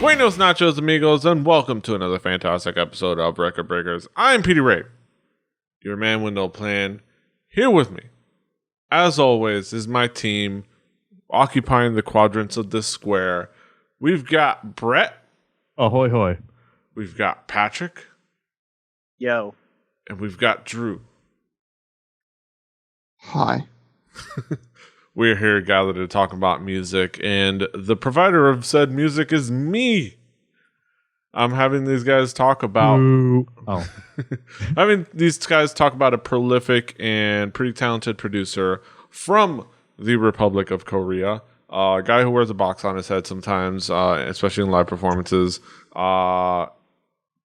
Buenos nachos, amigos, and welcome to another fantastic episode of Record Breakers. I'm Petey Ray, your man with no plan. Here with me, as always, is my team occupying the quadrants of this square. We've got Brett. Ahoy, hoy. We've got Patrick. Yo. And we've got Drew. Hi. We're here gathered to talk about music, and the provider of said music is me. I'm having these guys talk about... these guys talk about a prolific and pretty talented producer from the Republic of Korea. A guy who wears a box on his head sometimes, especially in live performances.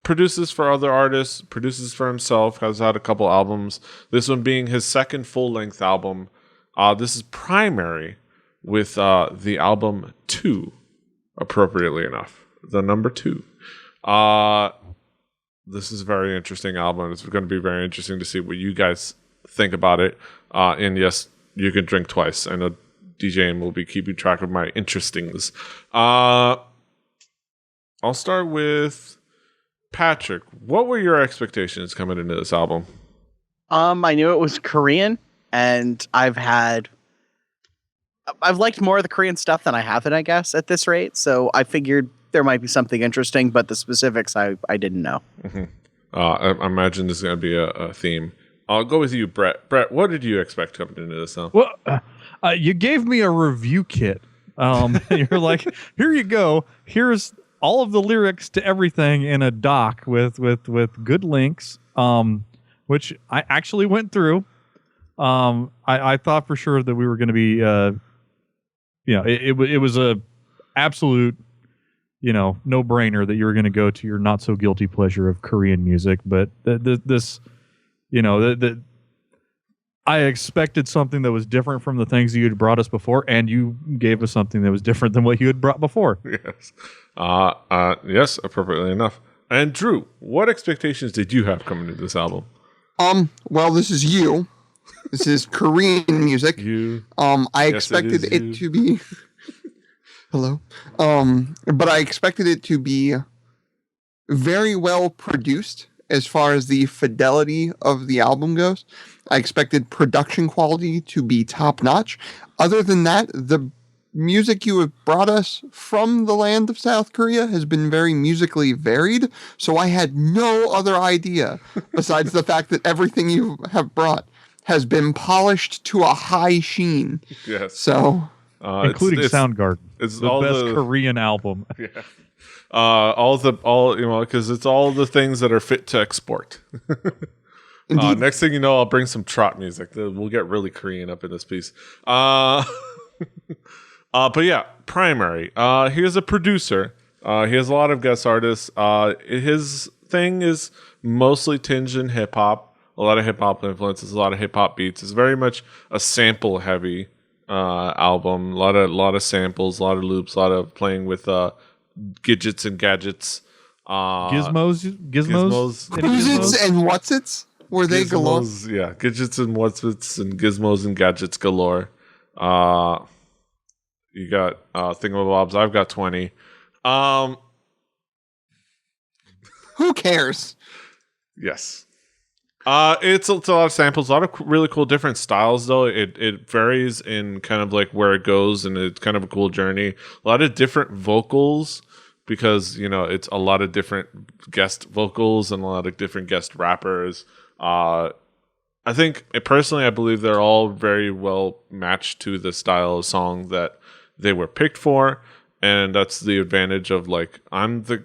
Produces for other artists, produces for himself, has had a couple albums. This one being his second full-length album. This is Primary with the album 2, appropriately enough. The number 2. This is a very interesting album. It's going to be very interesting to see what you guys think about it. And yes, you can drink twice. I know DJing will be keeping track of my interestings. I'll start with Patrick. What were your expectations coming into this album? I knew it was Korean. And I've liked more of the Korean stuff than I haven't, I guess, at this rate. So I figured there might be something interesting, but the specifics I didn't know. Mm-hmm. I imagine this is going to be a theme. I'll go with you, Brett. Brett, what did you expect coming into this album? Well, you gave me a review kit. You're like, here you go. Here's all of the lyrics to everything in a doc with good links, which I actually went through. I thought for sure that we were going to be, it was a absolute, no brainer that you were going to go to your not so guilty pleasure of Korean music. But I expected something that was different from the things you had brought us before, and you gave us something that was different than what you had brought before. Yes. Yes, appropriately enough. And Drew, what expectations did you have coming into this album? Well, this is you. This is Korean music. I expected it to be hello. But I expected it to be very well produced as far as the fidelity of the album goes. I expected production quality to be top notch. Other than that, the music you have brought us from the land of South Korea has been very musically varied. So I had no other idea besides the fact that everything you have brought has been polished to a high sheen. Yes. So, including Soundgarden. It's the best Korean album. Yeah. Because it's all the things that are fit to export. Next thing you know, I'll bring some trot music. We'll get really Korean up in this piece. But yeah, Primary. He is a producer. He has a lot of guest artists. His thing is mostly tinged in hip hop. A lot of hip hop influences, a lot of hip hop beats. It's very much a sample heavy album. A lot of samples, a lot of loops, a lot of playing with gadgets and gadgets. Gizmos. Who's-its and what's-its? Were they galore? Yeah, gadgets and what's-its and gizmos and gadgets galore. You got thingamabobs. I've got 20. Who cares? Yes. It's a lot of samples, a lot of really cool different styles though. It varies in kind of like where it goes, and it's kind of a cool journey. A lot of different vocals because it's a lot of different guest vocals and a lot of different guest rappers. I think personally, I believe they're all very well matched to the style of song that they were picked for. And that's the advantage of like I'm the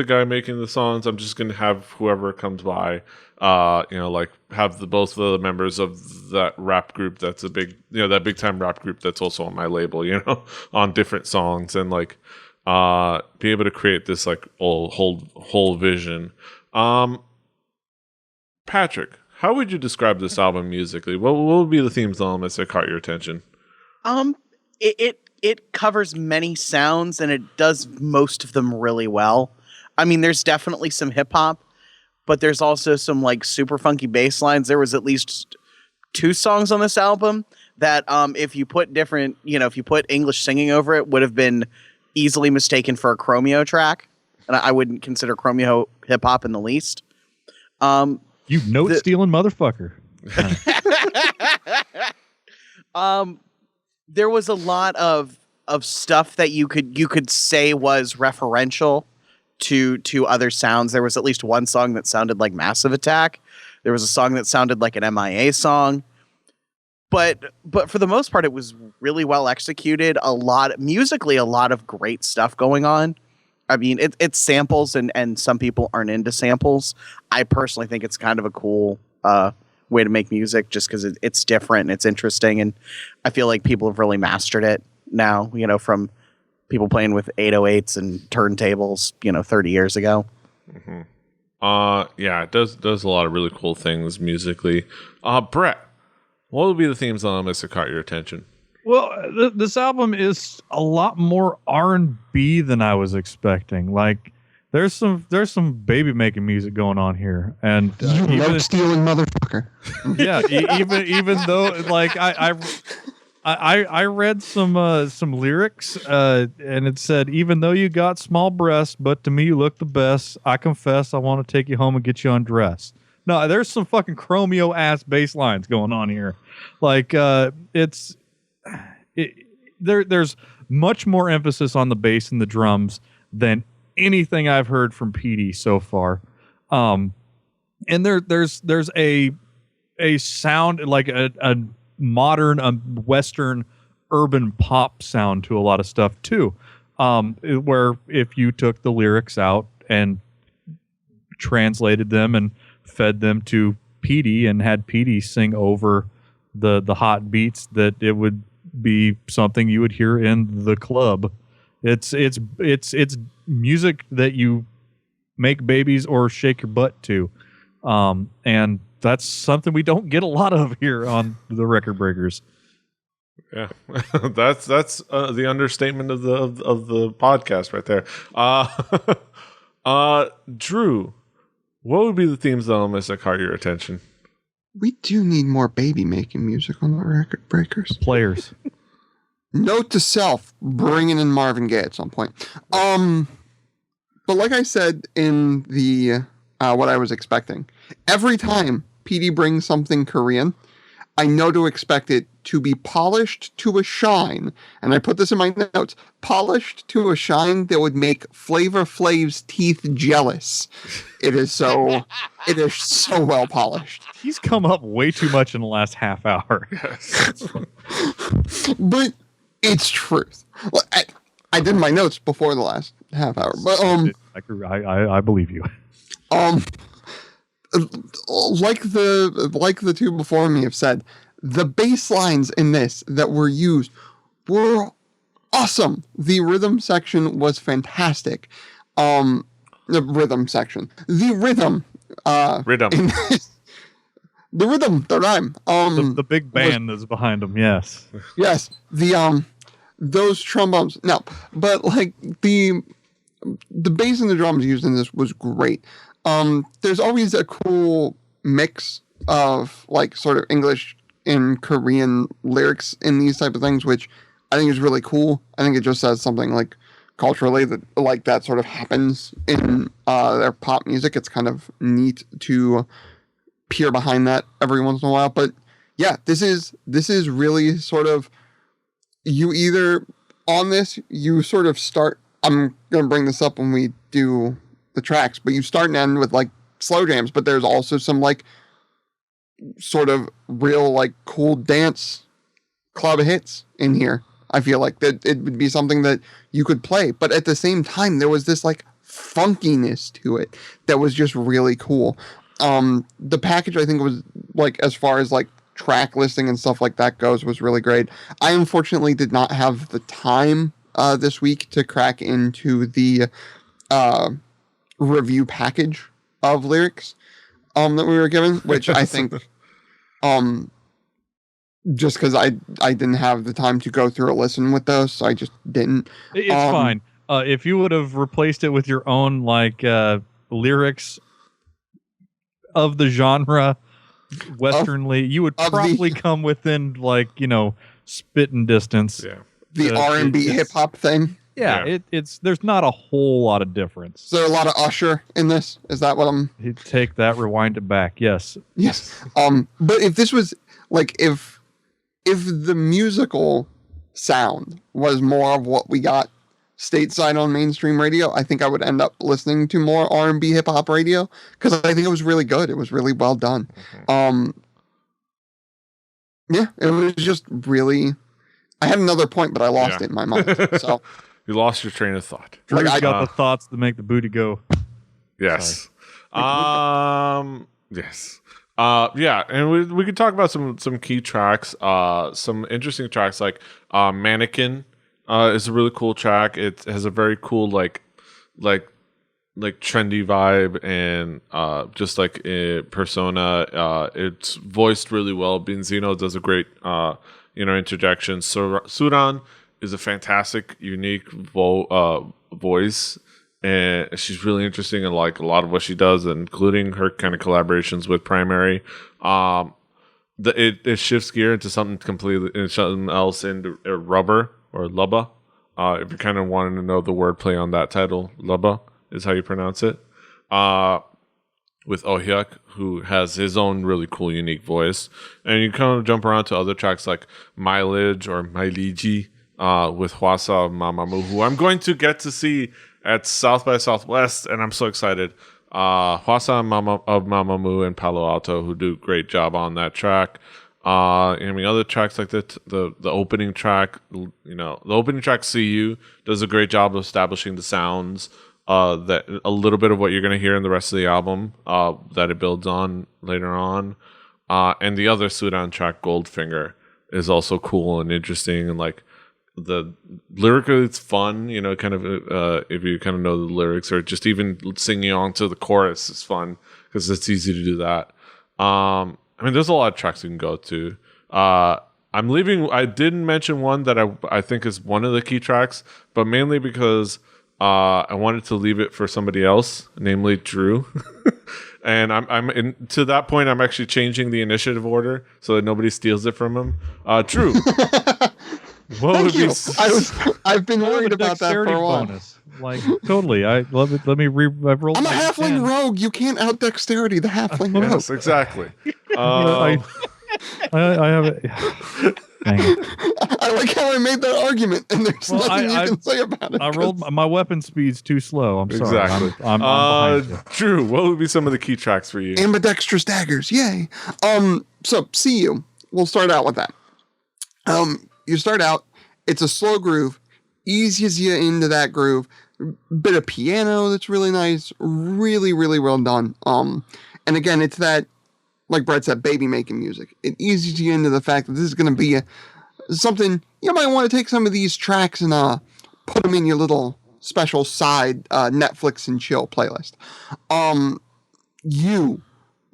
guy making the songs. I'm just gonna have whoever comes by, have both of the members of that rap group. That's a big, that big time rap group that's also on my label. On different songs and like be able to create this like whole vision. Patrick, how would you describe this album musically? What would be the themes elements that caught your attention? It covers many sounds and it does most of them really well. I mean, there's definitely some hip hop, but there's also some like super funky bass lines. There was at least 2 songs on this album that if you put different, if you put English singing over it, would have been easily mistaken for a Chromeo track, and I wouldn't consider Chromeo hip hop in the least. You note stealing motherfucker. There was a lot of stuff that you could say was referential to other sounds. There was at least one song that sounded like Massive Attack. There was a song that sounded like an MIA song. But for the most part, it was really well executed. Musically, a lot of great stuff going on. I mean, it's samples, and some people aren't into samples. I personally think it's kind of a cool way to make music, just because it's different and it's interesting, and I feel like people have really mastered it now. You know, from people playing with 808s and turntables, 30 years ago. Mm-hmm. Yeah, it does a lot of really cool things musically. Brett, what would be the themes elements that caught your attention? Well, this album is a lot more R&B than I was expecting. Like, there's some baby making music going on here, and you stealing motherfucker. Yeah, even though like I read some lyrics, and it said, even though you got small breasts, but to me you look the best. I confess, I want to take you home and get you undressed. No, there's some fucking Chromeo ass bass lines going on here. Like, there's much more emphasis on the bass and the drums than anything I've heard from Petey so far. And there's a sound, like a modern Western urban pop sound to a lot of stuff too. Where if you took the lyrics out and translated them and fed them to Petey and had Petey sing over the hot beats, that it would be something you would hear in the club. It's music that you make babies or shake your butt to, and that's something we don't get a lot of here on the Record Breakers. Yeah, that's the understatement of the podcast right there. Drew, what would be the themes elements that caught your attention? We do need more baby making music on the Record Breakers. Players. Note to self, bringing in Marvin Gaye at some point. But like I said in the what I was expecting, every time PD brings something Korean, I know to expect it to be polished to a shine. And I put this in my notes, polished to a shine that would make Flavor Flav's teeth jealous. It is so well polished. He's come up way too much in the last half hour. But it's truth. I did my notes before the last half hour, but I believe you. Like the two before me have said, the bass lines in this that were used were awesome. The rhythm section was fantastic. The rhythm. The rhythm, the rhyme. The big band is behind them, yes. Yes. Those trombones. No, but like the bass and the drums used in this was great. There's always a cool mix of like sort of English and Korean lyrics in these type of things, which I think is really cool. I think it just says something like culturally that like that sort of happens in their pop music. It's kind of neat to peer behind that every once in a while. But yeah, this is really sort of, you either on this, you sort of start, I'm going to bring this up when we do the tracks, but you start and end with like slow jams, but there's also some like sort of real like cool dance club hits in here. I feel like that it would be something that you could play, but at the same time there was this like funkiness to it that was just really cool. The package, I think, was like, as far as like track listing and stuff like that goes, was really great. I unfortunately did not have the time this week to crack into the review package of lyrics that we were given, which I think just because I didn't have the time to go through a listen with those, so I just didn't. It's fine. If you would have replaced it with your own like lyrics of the genre westernly, you would probably come within like, spitting distance. Yeah. The R&B hip hop thing. Yeah, it's there's not a whole lot of difference. Is there a lot of Usher in this? Is that what I'm? You take that, rewind it back. Yes. Yes. But if this was like if the musical sound was more of what we got stateside on mainstream radio, I think I would end up listening to more R&B hip hop radio because I think it was really good. It was really well done. Yeah, it was just really. I had another point, but I lost it in my mind. So you lost your train of thought. Drew's got the thoughts that make the booty go. Yes. Yes. Yeah, and we could talk about some key tracks, some interesting tracks like Mannequin is a really cool track. It has a very cool like trendy vibe and just like persona. It's voiced really well. Benzino does a great interjection. So Suran is a fantastic, unique voice. And she's really interesting in like a lot of what she does, including her kind of collaborations with Primary. It shifts gear into something else into Rubber or Lubba. If you kind of wanted to know the wordplay on that title, Lubba is how you pronounce it. With Ohyuk, who has his own really cool, unique voice. And you kind of jump around to other tracks like Mileage or Mailiji with Hwasa Mamamoo, who I'm going to get to see at South by Southwest, and I'm so excited. Hwasa of Mamamoo and Palo Alto, who do a great job on that track. Other tracks like the opening track, the opening track "See You" does a great job of establishing the sounds. That a little bit of what you're going to hear in the rest of the album that it builds on later on. And the other Sudan track, Goldfinger, is also cool and interesting. And like the lyrically, it's fun, kind of if you kind of know the lyrics or just even singing on to the chorus is fun because it's easy to do that. There's a lot of tracks you can go to. I'm leaving. I didn't mention one that I think is one of the key tracks, but mainly because I wanted to leave it for somebody else, namely Drew. And to that point, I'm actually changing the initiative order so that nobody steals it from him. Drew, what would be? I've been worried about that for a while. Bonus. Like totally. Let me I've rolled. I'm a halfling rogue. You can't out dexterity the halfling rogue. Yes, exactly. I have it. Dang it. I like how I made that argument, and there's nothing you can say about it. I rolled my weapon speed's too slow. I'm sorry. Exactly. I'm behind you. Drew, what would be some of the key tracks for you? Ambidextrous daggers, yay! So See You. We'll start out with that. You start out. It's a slow groove, eases you into that groove. Bit of piano that's really nice, really, really well done. And again, it's that. Like Brett said, baby making music. It eases you into the fact that this is going to be something you might want to take some of these tracks and put them in your little special side Netflix and chill playlist. You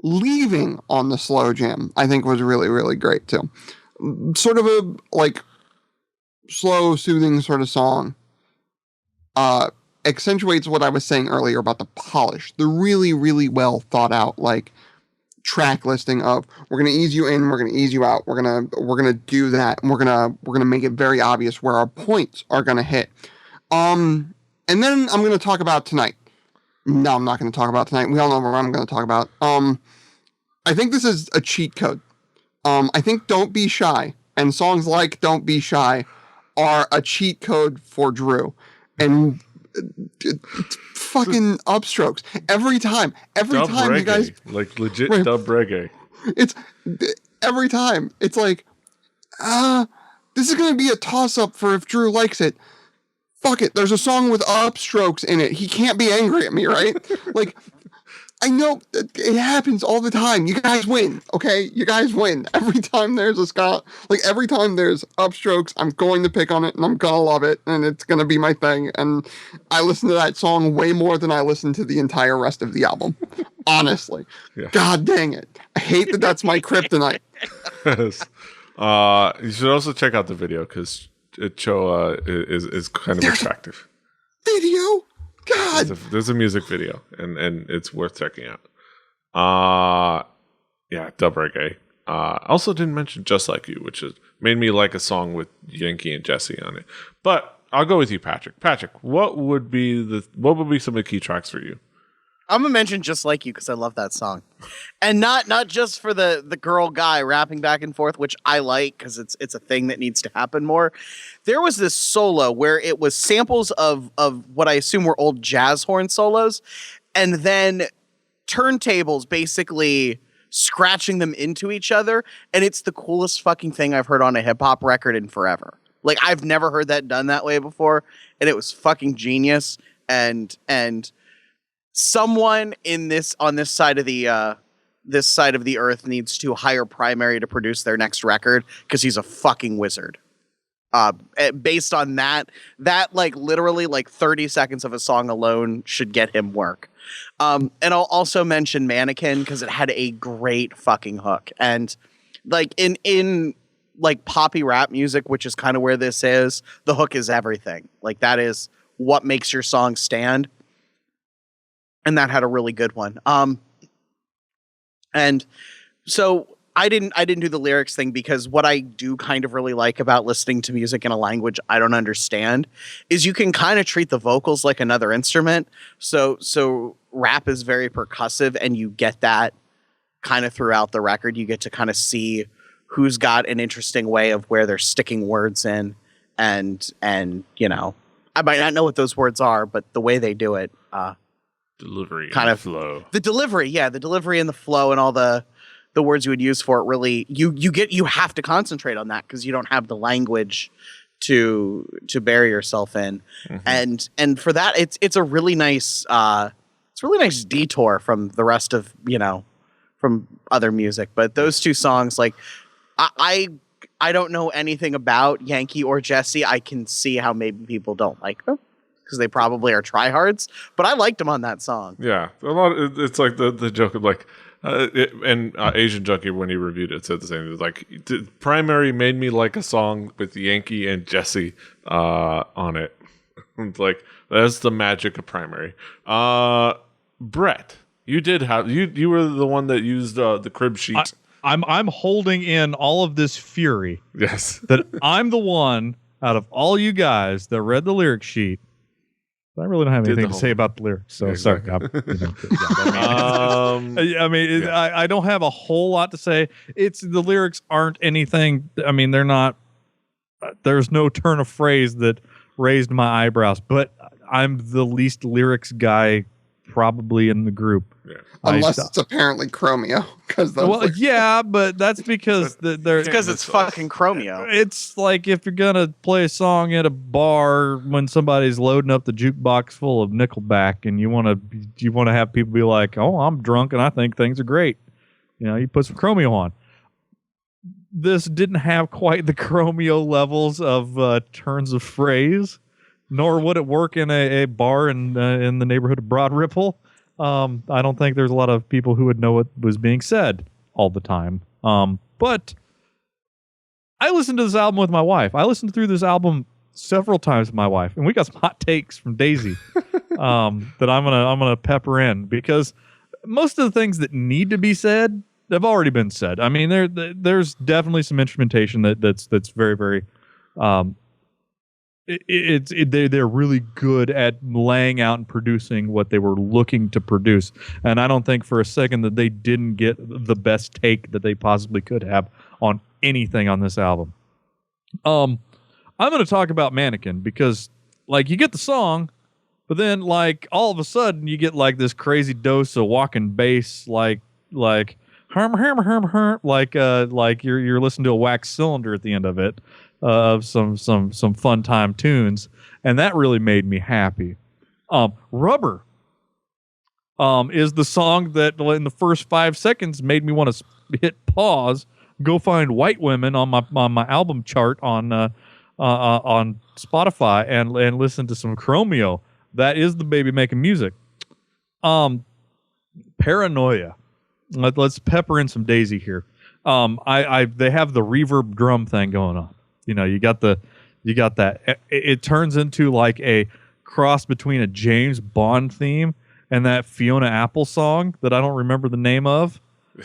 leaving on the slow jam, I think was really, really great too. Sort of a like slow, soothing sort of song. Accentuates what I was saying earlier about the polish, the really, really well thought out like track listing of we're going to ease you in, we're going to ease you out, we're going to do that, and we're going to make it very obvious where our points are going to hit. And then I'm going to talk about tonight. No, I'm not going to talk about tonight. We all know what I'm going to talk about. I think this is a cheat code. I think Don't Be Shy and songs like Don't Be Shy are a cheat code for Drew. And fucking upstrokes every time reggae. You guys like legit dub reggae. It's every time it's like this is gonna be a toss-up for if Drew likes it. Fuck it, there's a song with upstrokes in it. He can't be angry at me, right? Like I know it happens all the time. You guys win, okay? You guys win. Every time there's every time there's upstrokes, I'm going to pick on it and I'm gonna love it and it's gonna be my thing. And I listen to that song way more than I listen to the entire rest of the album. Honestly. Yeah. God dang it. I hate that that's my kryptonite. Yes. You should also check out the video because Cho is kind of attractive. Video? God, there's a music video, and it's worth checking out. Yeah, dub reggae. I also didn't mention Just Like You, which made me like a song with Yankee and Jesse on it. But I'll go with you, Patrick. Patrick, what would be some of the key tracks for you? I'm gonna mention Just Like You because I love that song, and not just for the girl guy rapping back and forth, which I like because it's a thing that needs to happen more. There was this solo where it was samples of what I assume were old jazz horn solos, and then turntables basically scratching them into each other, and it's the coolest fucking thing I've heard on a hip hop record in forever. Like I've never heard that done that way before, and it was fucking genius. And someone on this side of the earth needs to hire Primary to produce their next record because he's a fucking wizard. Based on that like literally like 30 seconds of a song alone should get him work. And I'll also mention Mannequin because it had a great fucking hook. And like in like poppy rap music, which is kind of where this is, the hook is everything. Like that is what makes your song stand. And that had a really good one. And so I didn't do the lyrics thing because what I do kind of really like about listening to music in a language I don't understand is you can kind of treat the vocals like another instrument. So rap is very percussive, and you get that kind of throughout the record. You get to kind of see who's got an interesting way of where they're sticking words in, and you know, I might not know what those words are, but the way they do it, delivery, kind of flow, the delivery and the flow and all the words you would use for it. Really, you have to concentrate on that because you don't have the language to bury yourself in. Mm-hmm. And for that, it's a really nice detour from the rest of, you know, from other music. But those two songs, like I don't know anything about Yankee or Jesse. I can see how maybe people don't like them because they probably are tryhards, but I liked them on that song. Yeah, it's like the joke of like, Asian Junkie, when he reviewed it, said the same. It was like, Primary made me like a song with Yankee and Jesse on it. It's like, that's the magic of Primary. Brett, you did have you were the one that used the crib sheet. I'm holding in all of this fury. Yes, that I'm the one out of all you guys that read the lyric sheet. I really don't have anything to say about the lyrics, so exactly. sorry. I don't have a whole lot to say. The lyrics aren't anything. I mean, they're not. There's no turn of phrase that raised my eyebrows, but I'm the least lyrics guy probably in the group. Yeah. Unless it's apparently Chromeo, yeah, but that's because it's fucking Chromeo. It's like if you're gonna play a song at a bar when somebody's loading up the jukebox full of Nickelback, and you want to have people be like, "Oh, I'm drunk and I think things are great," you know, you put some Chromeo on. This didn't have quite the Chromeo levels of turns of phrase, nor would it work in a bar in the neighborhood of Broad Ripple. I don't think there's a lot of people who would know what was being said all the time. But I listened to this album with my wife. I listened through this album several times with my wife, and we got some hot takes from Daisy that I'm gonna pepper in because most of the things that need to be said have already been said. I mean, there's definitely some instrumentation that's very, very. They're really good at laying out and producing what they were looking to produce, and I don't think for a second that they didn't get the best take that they possibly could have on anything on this album. I'm going to talk about Mannequin because, like, you get the song, but then, like, all of a sudden you get like this crazy dose of walking bass, like like you're listening to a wax cylinder at the end of it. Of some fun time tunes, and that really made me happy. Rubber is the song that in the first 5 seconds made me want to hit pause, go find White Women on my album chart on Spotify and listen to some Chromeo. That is the baby making music. Paranoia. Let's pepper in some Daisy here. They have the reverb drum thing going on. You know, you got that. It turns into like a cross between a James Bond theme and that Fiona Apple song that I don't remember the name of.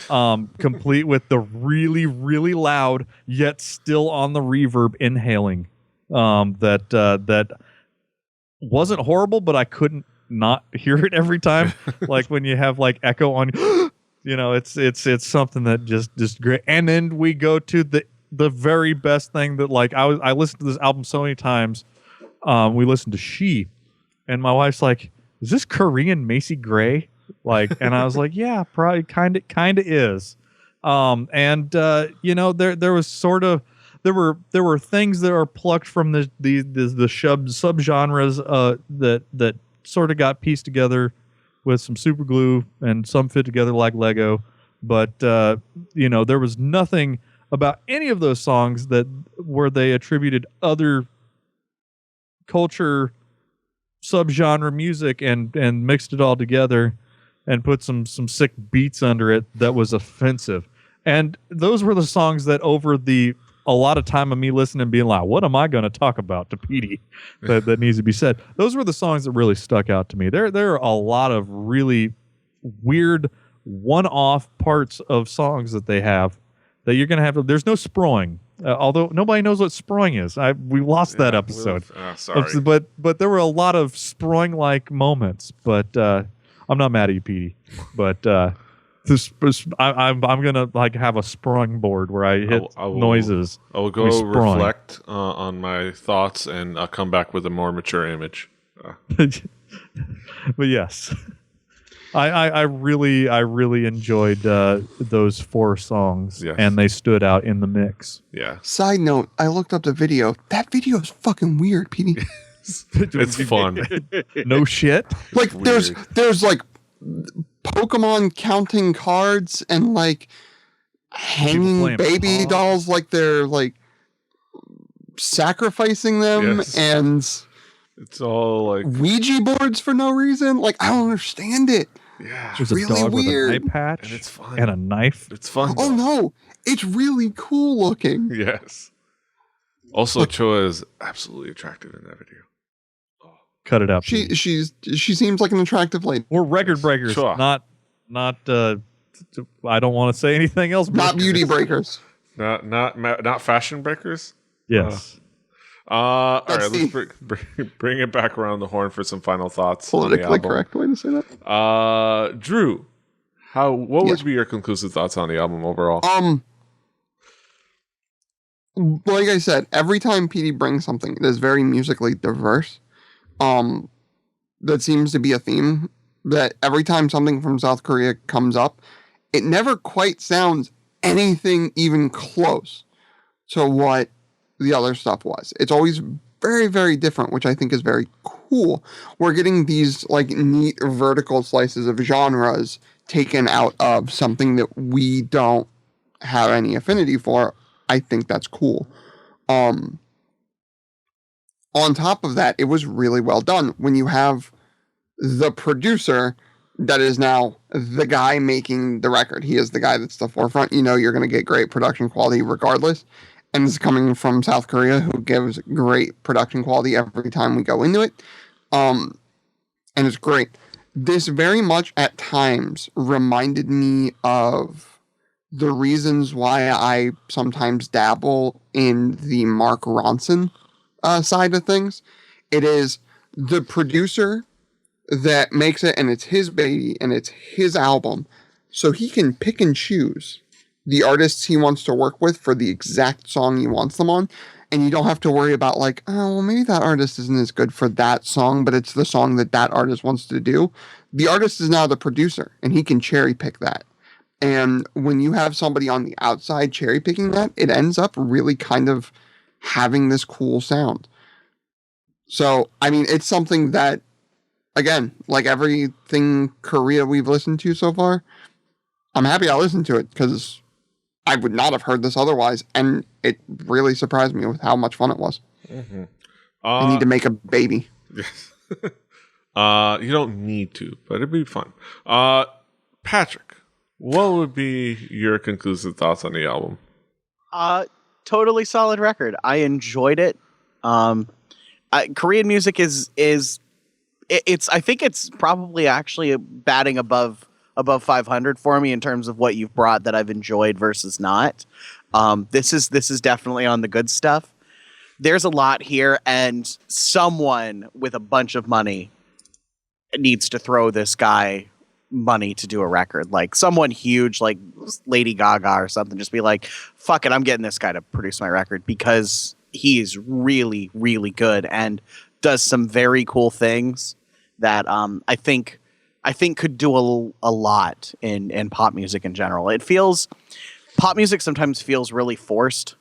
Complete with the really, really loud yet still on the reverb inhaling. that wasn't horrible, but I couldn't not hear it every time. Like when you have like echo on, it's something that just great. And then we go to the very best thing that like I listened to this album so many times. We listened to She, and my wife's like, "Is this Korean Macy Gray?" Like, and I was like, "Yeah, probably kind of is." There was sort of there were things that are plucked from the subgenres that sort of got pieced together with some super glue, and some fit together like Lego. But there was nothing about any of those songs where they attributed other culture subgenre music and mixed it all together and put some sick beats under it that was offensive. And those were the songs that over a lot of time of me listening and being like, what am I going to talk about to Petey that needs to be said? Those were the songs that really stuck out to me. There are a lot of really weird one-off parts of songs that they have that you're going to have to, there's no sproing. Although nobody knows what sproing is. We lost that episode. Sorry. But there were a lot of sproing-like moments. But I'm not mad at you, Petey. But I'm gonna like have a sprung board where I hit noises. I will go reflect on my thoughts and I'll come back with a more mature image. But yes, I really enjoyed those 4 songs, yes. And they stood out in the mix. Yeah. Side note: I looked up the video. That video is fucking weird, Petey. It's fun. No shit. Like there's like Pokemon counting cards and like hanging baby dolls like they're like sacrificing them, yes. And it's all like Ouija boards for no reason. Like I don't understand it. Yeah, there's really a dog weird. with an eye patch and it's fun. and a knife. It's fun. Oh no, it's really cool looking. Yes. Also, Choa is absolutely attractive in that video. Cut it out. She seems like an attractive lady. We're record breakers, Sure. not. I don't want to say anything else. Not beauty breakers. Not fashion breakers. Yes. All right. Let's bring it back around the horn for some final thoughts. Politically correct way to say that. Drew, what would be your conclusive thoughts on the album overall? Like I said, every time Petey brings something that is very musically diverse, that seems to be a theme, that every time something from South Korea comes up, it never quite sounds anything even close to what the other stuff was. It's always very, very different, which I think is very cool. We're getting these like neat vertical slices of genres taken out of something that we don't have any affinity for. I think that's cool. On top of that, it was really well done when you have the producer that is now the guy making the record. He is the guy that's the forefront. You know you're going to get great production quality regardless. And it's coming from South Korea, who gives great production quality every time we go into it. And it's great. This very much at times reminded me of the reasons why I sometimes dabble in the Mark Ronson side of things. It is the producer that makes it, and it's his baby, and it's his album, so he can pick and choose the artists he wants to work with for the exact song he wants them on, and you don't have to worry about like, oh, well, maybe that artist isn't as good for that song, but it's the song that artist wants to do. The artist is now the producer, and he can cherry pick that. And when you have somebody on the outside cherry picking that, it ends up really kind of having this cool sound. So, I mean, it's something that, again, like everything Korea we've listened to so far, I'm happy I listened to it because I would not have heard this otherwise. And it really surprised me with how much fun it was. Mm-hmm. I need to make a baby. Yes. You don't need to, but it'd be fun. Patrick, what would be your conclusive thoughts on the album? Totally solid record. I enjoyed it. Korean music is I think it's probably actually batting above 500 for me in terms of what you've brought that I've enjoyed versus not. This is definitely on the good stuff. there's a lot here, and someone with a bunch of money needs to throw this guy money to do a record. Like someone huge, like Lady Gaga or something, just be like, fuck it, I'm getting this guy to produce my record, because he is really, really good and does some very cool things that I think could do a lot in pop music in general. Pop music sometimes feels really forced,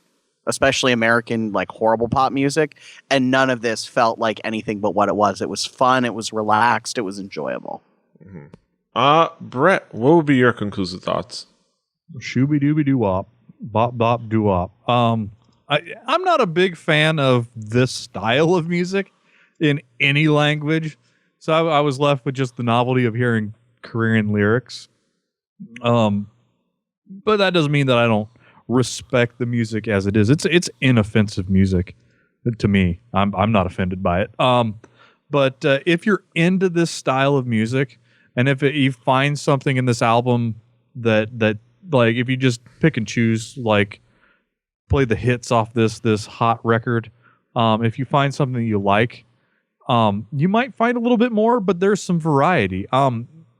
especially American, like horrible pop music, and none of this felt like anything but what it was. It was fun, it was relaxed, it was enjoyable. Brett, what would be your conclusive thoughts? Shooby dooby doo wop, bop bop doo wop. I'm not a big fan of this style of music in any language, so I was left with just the novelty of hearing Korean lyrics. But that doesn't mean that I don't respect the music as it is. It's inoffensive music to me. I'm not offended by it. But if you're into this style of music, and if you find something in this album that like, if you just pick and choose, like play the hits off this hot record, if you find something you like, you might find a little bit more, but there's some variety.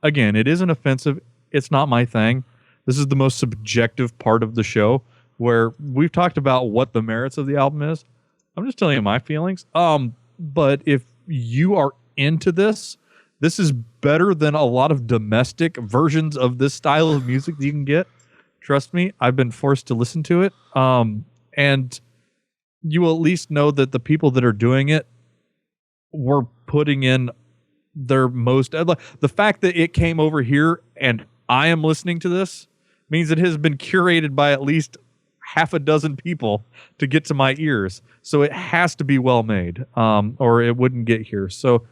Again, it isn't offensive. It's not my thing. This is the most subjective part of the show, where we've talked about what the merits of the album is. I'm just telling you my feelings. But if you are into this is better than a lot of domestic versions of this style of music that you can get. Trust me, I've been forced to listen to it. And you will at least know that the people that are doing it were putting in their most. The fact that it came over here and I am listening to this means it has been curated by at least half a dozen people to get to my ears. So it has to be well made, or it wouldn't get here. So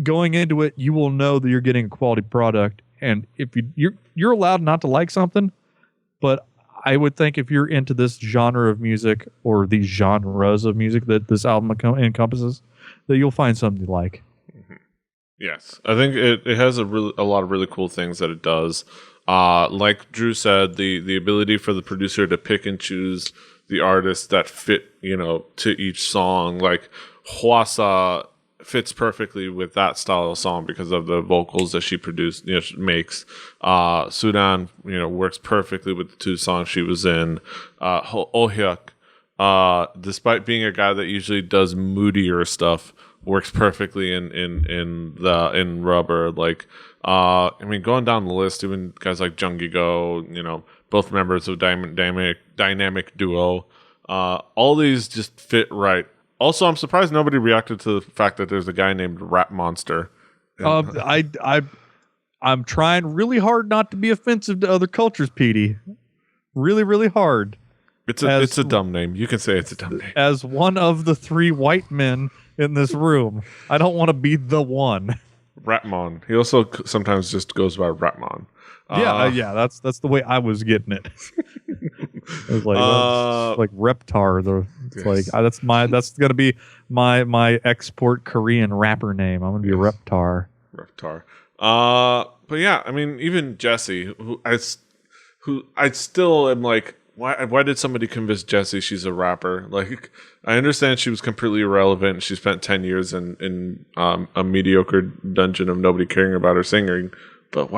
going into it, you will know that you're getting a quality product. And if you're allowed not to like something, but I would think if you're into this genre of music, or these genres of music that this album encompasses, that you'll find something you like. Yes, I think it has a lot of really cool things that it does. Like Drew said, the ability for the producer to pick and choose the artists that fit, to each song. Like Hwasa fits perfectly with that style of song because of the vocals that she produced, makes. Sudan, works perfectly with the two songs she was in. Oh-hyuk, despite being a guy that usually does moodier stuff, works perfectly in Rubber. Like, going down the list, even guys like Junggi-go, both members of dynamic duo, all these just fit right. Also, I'm surprised nobody reacted to the fact that there's a guy named Rap Monster. I'm trying really hard not to be offensive to other cultures, Petey. Really, really hard. It's a dumb name. You can say it's a dumb name. As one of the 3 white men in this room, I don't want to be the one. Rapmon. He also sometimes just goes by Rapmon. Yeah, that's the way I was getting it. It was like Reptar. Yes. That's gonna be my export Korean rapper name. I'm gonna be Reptar. Reptar. But yeah, even Jessie, who I still am like, why did somebody convince Jessie she's a rapper? Like, I understand she was completely irrelevant. She spent 10 years in a mediocre dungeon of nobody caring about her singing. But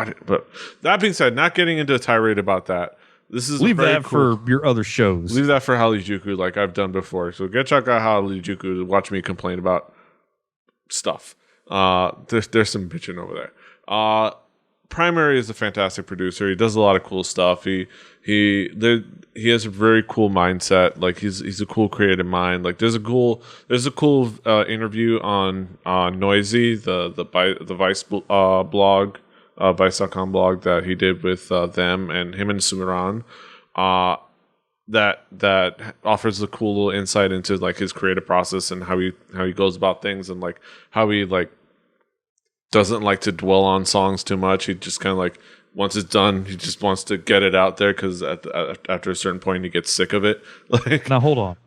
that being said, not getting into a tirade about that. This is leave that for your other shows. Leave that for Harajuku, like I've done before. So get check out Harajuku to watch me complain about stuff. There's some bitching over there. Primary is a fantastic producer. He does a lot of cool stuff. He has a very cool mindset. Like he's a cool creative mind. Like there's a cool interview on Noisy, the Vice blog, Vice.com blog that he did with them and him and Sumiran. That offers a cool little insight into like his creative process and how he goes about things, and like how he like doesn't like to dwell on songs too much. He just kind of like, once it's done, he just wants to get it out there, because after a certain point he gets sick of it. Like, now hold on.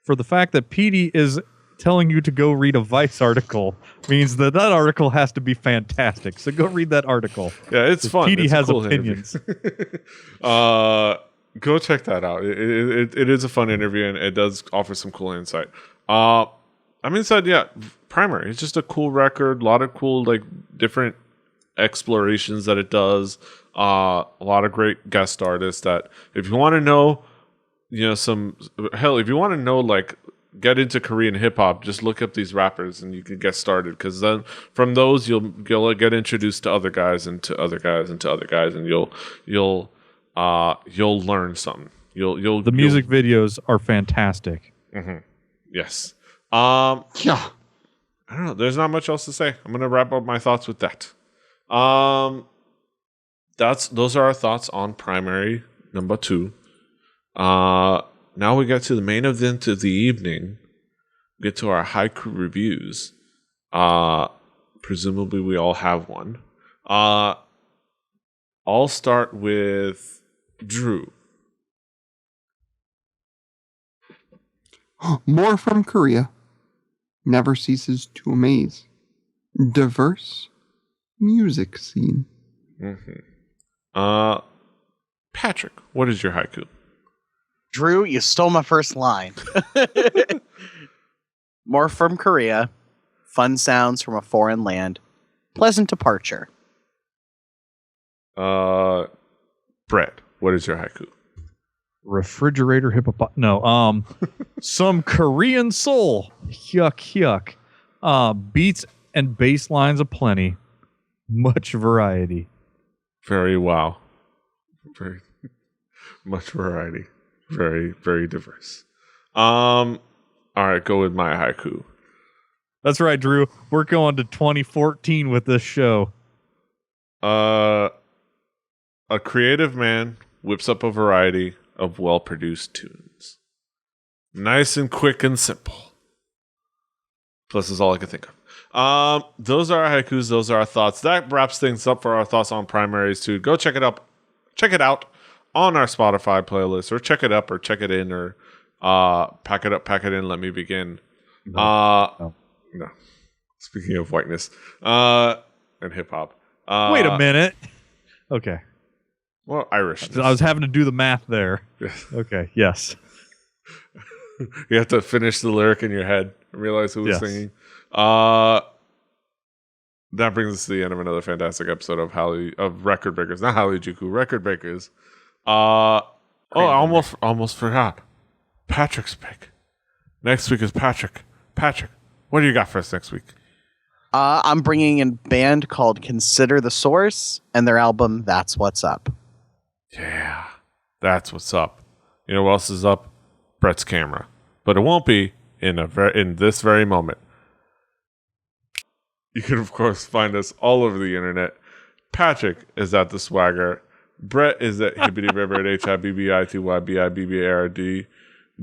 For the fact that Petey is telling you to go read a Vice article means that article has to be fantastic. So go read that article. Yeah, it's fun. Petey it's has cool opinions. Go check that out. It is a fun interview, and it does offer some cool insight. I mean, said, yeah, Primary. It's just a cool record. A lot of cool, like, different explorations that it does. A lot of great guest artists that, if you want to know, if you want to know, like, get into Korean hip hop, just look up these rappers and you can get started. Because then from those you'll get introduced to other guys and to other guys and to other guys, and you'll learn something. The music videos are fantastic. Mm-hmm. Yes. Yeah. I don't know. There's not much else to say. I'm gonna wrap up my thoughts with that. Those are our thoughts on Primary number 2. Now we get to the main event of the evening. We get to our haiku reviews. Presumably we all have one. I'll start with Drew. More from Korea never ceases to amaze. Diverse music scene. Mm-hmm. Patrick, what is your haiku? Drew, you stole my first line. More from Korea. Fun sounds from a foreign land. Pleasant departure. Brett, what is your haiku? Refrigerator hippopot. Some Korean soul. Yuck. Beats and bass lines aplenty. Much variety. Very wow. Very much variety. Very, very diverse. All right, go with my haiku. That's right, Drew. We're going to 2014 with this show. A creative man whips up a variety of well-produced tunes. Nice and quick and simple. Plus is all I can think of. Those are our haikus. Those are our thoughts. That wraps things up for our thoughts on Primaries 2. Go check it out. Check it out on our Spotify playlist, or check it up, or check it in, or pack it up, pack it in. Let me begin. No. Speaking of whiteness and hip hop. Wait a minute. Okay. Well, Irish. I was having to do the math there. Yes. Okay. Yes. You have to finish the lyric in your head and realize who was singing. That brings us to the end of another fantastic episode of Record Breakers. Not Halley Juku, Record Breakers. I almost forgot. Patrick's pick. Next week is Patrick. Patrick, what do you got for us next week? I'm bringing in a band called Consider the Source and their album That's What's Up. Yeah, that's what's up. You know what else is up? Brett's camera. But it won't be in this very moment. You can, of course, find us all over the internet. Patrick is at The Swagger. Brett is at Hibbity River at HIBBITYBIBBARD.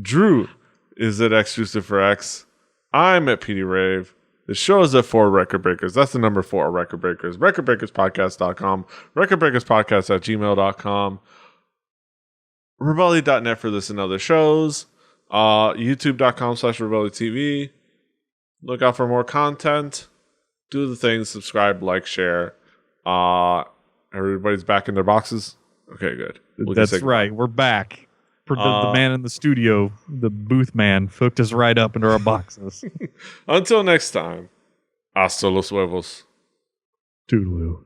Drew is at Exclusive for X. I'm at Petey Rave. The show is at 4 Record Breakers. That's the number 4 Record Breakers. RecordBreakersPodcast.com. RecordBreakersPodcast@gmail.com. Rebelli.net for this and other shows. YouTube.com/RebelliTV. Look out for more content. Do the things. Subscribe, like, share. Everybody's back in their boxes. Okay, good. That's right. We're back. The man in the studio, the booth man, hooked us right up into our boxes. Until next time, hasta los huevos. Toodaloo.